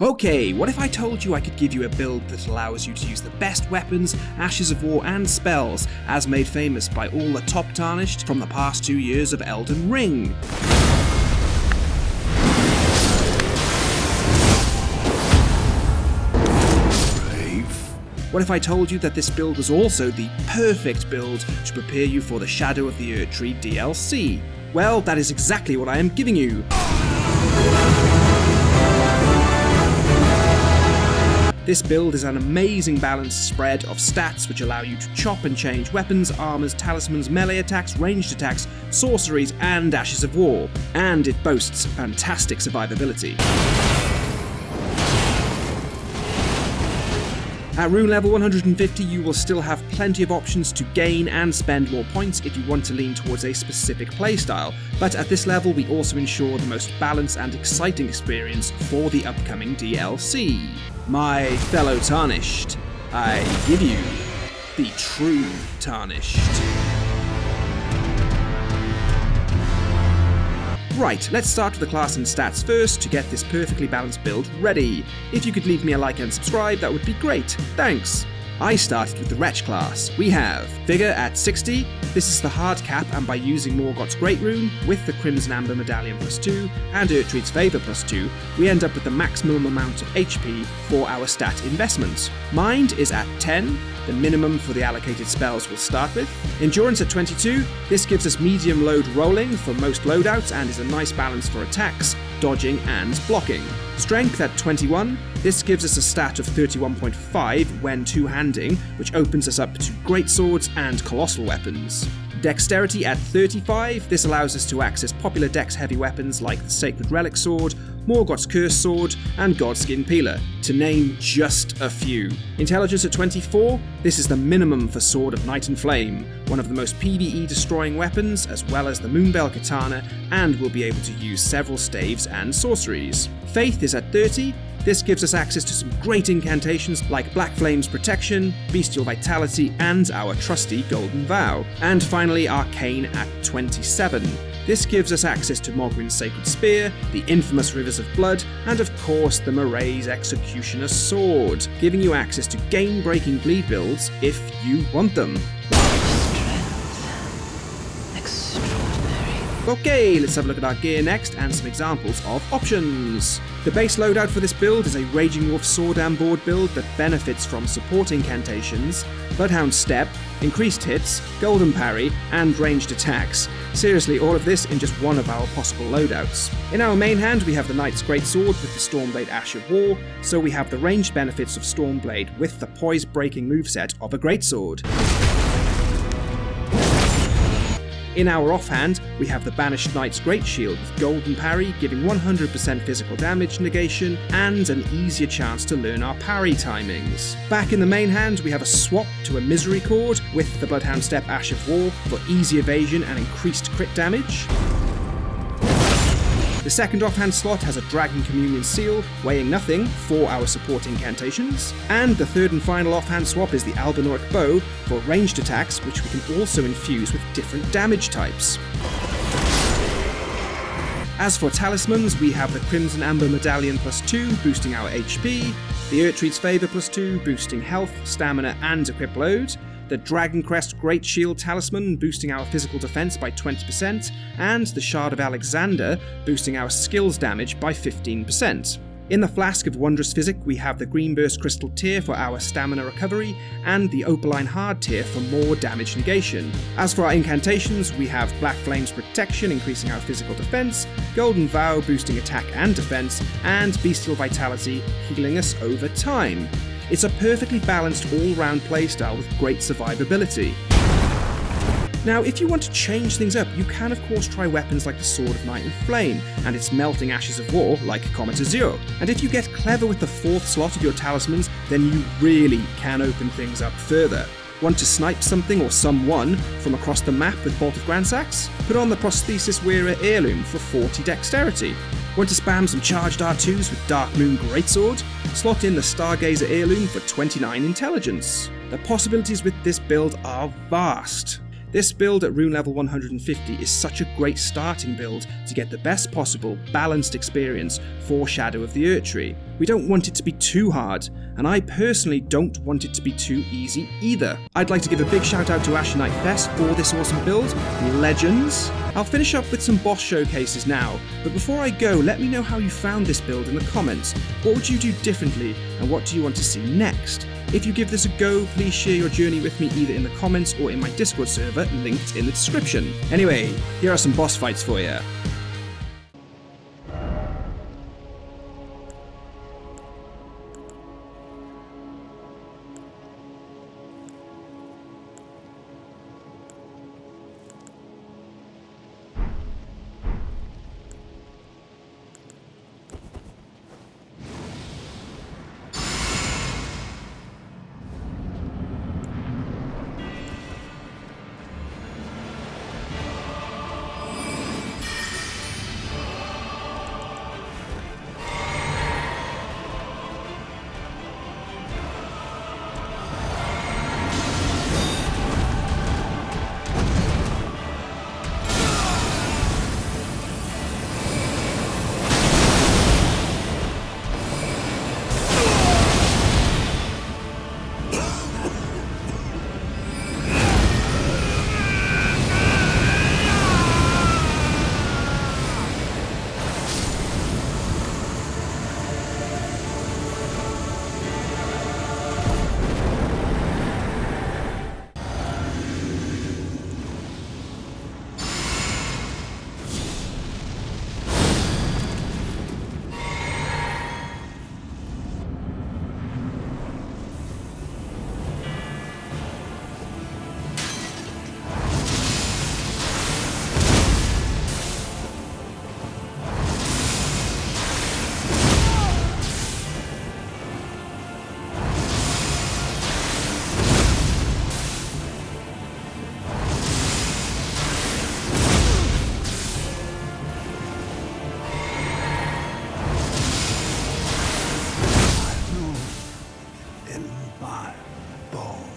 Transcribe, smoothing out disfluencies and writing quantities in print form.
Okay, what if I told you I could give you a build that allows you to use the best weapons, ashes of war and spells as made famous by all the top tarnished from the past 2 years of Elden Ring? What if I told you that this build was also the perfect build to prepare you for the Shadow of the Erdtree DLC? Well, that is exactly what I am giving you. This build is an amazing balanced spread of stats which allow you to chop and change weapons, armors, talismans, melee attacks, ranged attacks, sorceries, and ashes of war. And it boasts fantastic survivability. At rune level 150 you will still have plenty of options to gain and spend more points if you want to lean towards a specific playstyle, but at this level we also ensure the most balanced and exciting experience for the upcoming DLC. My fellow Tarnished, I give you the True Tarnished. Right, let's start with the class and stats first to get this perfectly balanced build ready. If you could leave me a like and subscribe, that would be great. Thanks! I started with the Wretch class. We have Vigor at 60, this is the hard cap, and by using Morgoth's Great Rune with the Crimson Amber Medallion +2 and Erdtree's Favour +2, we end up with the maximum amount of HP for our stat investment. Mind is at 10, the minimum for the allocated spells we'll start with. Endurance at 22, this gives us medium load rolling for most loadouts and is a nice balance for attacks, dodging and blocking. Strength at 21, this gives us a stat of 31.5 when two-handing, which opens us up to greatswords and colossal weapons. Dexterity at 35, this allows us to access popular dex heavy weapons like the Sacred Relic Sword, Morgoth's Curse Sword, and Godskin Peeler, to name just a few. Intelligence at 24, this is the minimum for Sword of Night and Flame, one of the most PvE destroying weapons, as well as the Moonbell Katana, and will be able to use several staves and sorceries. Faith is at 30, this gives us access to some great incantations like Black Flame's Protection, Bestial Vitality, and our trusty Golden Vow. And finally, Arcane at 27. This gives us access to Mogwin's Sacred Spear, the infamous Rivers of Blood, and of course the Marae's Executioner's Sword, giving you access to game-breaking bleed builds if you want them. Okay, let's have a look at our gear next and some examples of options. The base loadout for this build is a Raging Wolf Sword and Board build that benefits from support incantations, Bloodhound Step, increased hits, golden parry, and ranged attacks. Seriously, all of this in just one of our possible loadouts. In our main hand we have the Knight's Greatsword with the Stormblade Ash of War, so we have the ranged benefits of Stormblade with the poise-breaking moveset of a Greatsword. In our offhand, we have the Banished Knight's Great Shield with Golden Parry, giving 100% physical damage negation and an easier chance to learn our parry timings. Back in the main hand, we have a swap to a Misery Chord with the Bloodhound Step Ash of War for easy evasion and increased crit damage. The second offhand slot has a Dragon Communion Seal, weighing nothing for our support incantations. And the third and final offhand swap is the Albinauric Bow for ranged attacks, which we can also infuse with different damage types. As for talismans, we have the Crimson Amber Medallion +2, boosting our HP, the Erdtree's Favour +2, boosting health, stamina, and equip load, the Dragon Crest Great Shield Talisman, boosting our physical defense by 20%, and the Shard of Alexander, boosting our skills damage by 15%. In the Flask of Wondrous Physick, we have the Greenburst Crystal tier for our stamina recovery, and the Opaline Hard tier for more damage negation. As for our incantations, we have Black Flame's Protection, increasing our physical defense, Golden Vow, boosting attack and defense, and Bestial Vitality, healing us over time. It's a perfectly balanced all-round playstyle with great survivability. Now, if you want to change things up, you can of course try weapons like the Sword of Night and Flame, and its melting Ashes of War like Comet Azure. And if you get clever with the fourth slot of your talismans, then you really can open things up further. Want to snipe something or someone from across the map with Bolt of Grandsax? Put on the Prosthesis Wearer Heirloom for 40 dexterity. Want to spam some charged R2s with Dark Moon Greatsword? Slot in the Stargazer Heirloom for 29 intelligence. The possibilities with this build are vast. This build at rune level 150 is such a great starting build to get the best possible balanced experience for Shadow of the Erdtree. We don't want it to be too hard, and I personally don't want it to be too easy either. I'd like to give a big shout out to Ashen Night Fest for this awesome build. Legends! I'll finish up with some boss showcases now, but before I go, let me know how you found this build in the comments. What would you do differently, and what do you want to see next? If you give this a go, please share your journey with me either in the comments or in my Discord server, linked in the description. Anyway, here are some boss fights for you. In my bones.